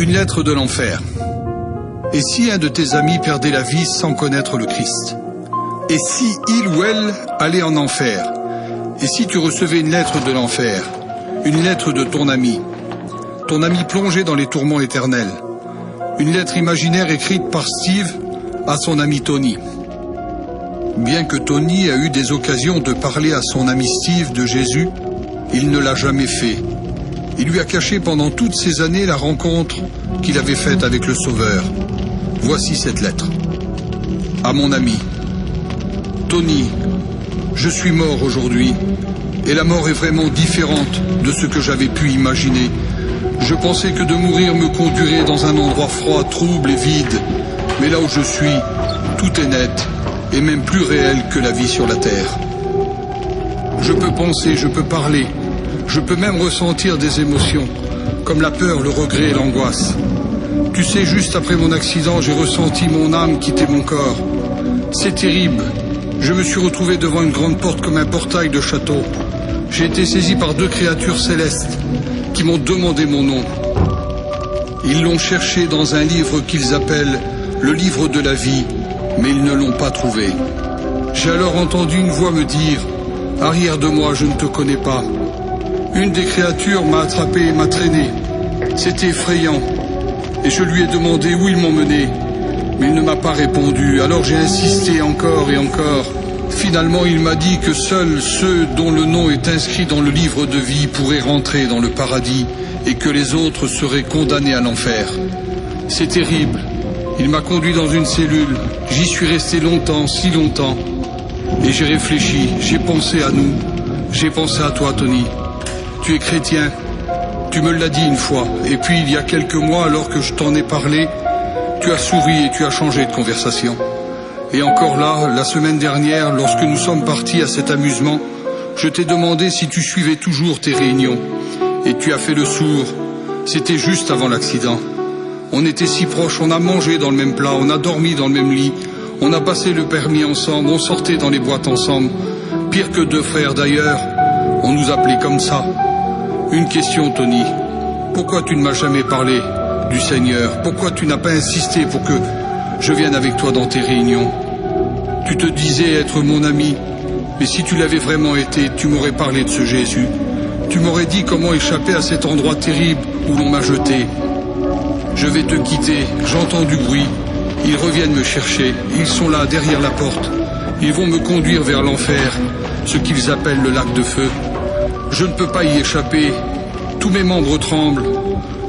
Une lettre de l'enfer. Et si un de tes amis perdait la vie sans connaître le Christ? Et si il ou elle allait en enfer? Et si tu recevais une lettre de l'enfer, une lettre de ton ami plongé dans les tourments éternels, une lettre imaginaire écrite par Steve à son ami Tony? Bien que Tony a eu des occasions de parler à son ami Steve de Jésus, il ne l'a jamais fait. Il lui a caché pendant toutes ces années la rencontre qu'il avait faite avec le Sauveur. Voici cette lettre. À mon ami. Tony, je suis mort aujourd'hui, et la mort est vraiment différente de ce que j'avais pu imaginer. Je pensais que de mourir me conduirait dans un endroit froid, trouble et vide, mais là où je suis, tout est net, et même plus réel que la vie sur la terre. Je peux penser, je peux parler, je peux même ressentir des émotions, comme la peur, le regret et l'angoisse. Tu sais, juste après mon accident, j'ai ressenti mon âme quitter mon corps. C'est terrible. Je me suis retrouvé devant une grande porte comme un portail de château. J'ai été saisi par deux créatures célestes qui m'ont demandé mon nom. Ils l'ont cherché dans un livre qu'ils appellent le livre de la vie, mais ils ne l'ont pas trouvé. J'ai alors entendu une voix me dire « Arrière de moi, je ne te connais pas ». Une des créatures m'a attrapé et m'a traîné. C'était effrayant. Et je lui ai demandé où ils m'ont mené. Mais il ne m'a pas répondu. Alors j'ai insisté encore et encore. Finalement, il m'a dit que seuls ceux dont le nom est inscrit dans le livre de vie pourraient rentrer dans le paradis et que les autres seraient condamnés à l'enfer. C'est terrible. Il m'a conduit dans une cellule. J'y suis resté longtemps, si longtemps. Et j'ai réfléchi, j'ai pensé à nous. J'ai pensé à toi, Tony. Tu es chrétien, tu me l'as dit une fois, et puis il y a quelques mois, alors que je t'en ai parlé, tu as souri et tu as changé de conversation. Et encore là, la semaine dernière, lorsque nous sommes partis à cet amusement, je t'ai demandé si tu suivais toujours tes réunions, et tu as fait le sourd. C'était juste avant l'accident. On était si proches, on a mangé dans le même plat, on a dormi dans le même lit, on a passé le permis ensemble, on sortait dans les boîtes ensemble, pire que deux frères d'ailleurs, on nous appelait comme ça. Une question, Tony. Pourquoi tu ne m'as jamais parlé du Seigneur? Pourquoi tu n'as pas insisté pour que je vienne avec toi dans tes réunions? Tu te disais être mon ami, mais si tu l'avais vraiment été, tu m'aurais parlé de ce Jésus. Tu m'aurais dit comment échapper à cet endroit terrible où l'on m'a jeté. Je vais te quitter, j'entends du bruit. Ils reviennent me chercher, ils sont là, derrière la porte. Ils vont me conduire vers l'enfer, ce qu'ils appellent le lac de feu. Je ne peux pas y échapper. Tous mes membres tremblent.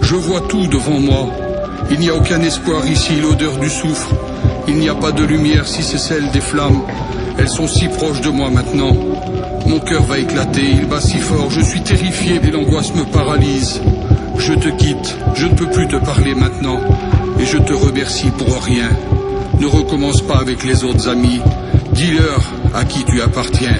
Je vois tout devant moi. Il n'y a aucun espoir ici, l'odeur du soufre. Il n'y a pas de lumière si c'est celle des flammes. Elles sont si proches de moi maintenant. Mon cœur va éclater, il bat si fort. Je suis terrifié et l'angoisse me paralyse. Je te quitte, je ne peux plus te parler maintenant. Et je te remercie pour rien. Ne recommence pas avec les autres amis. Dis-leur à qui tu appartiens.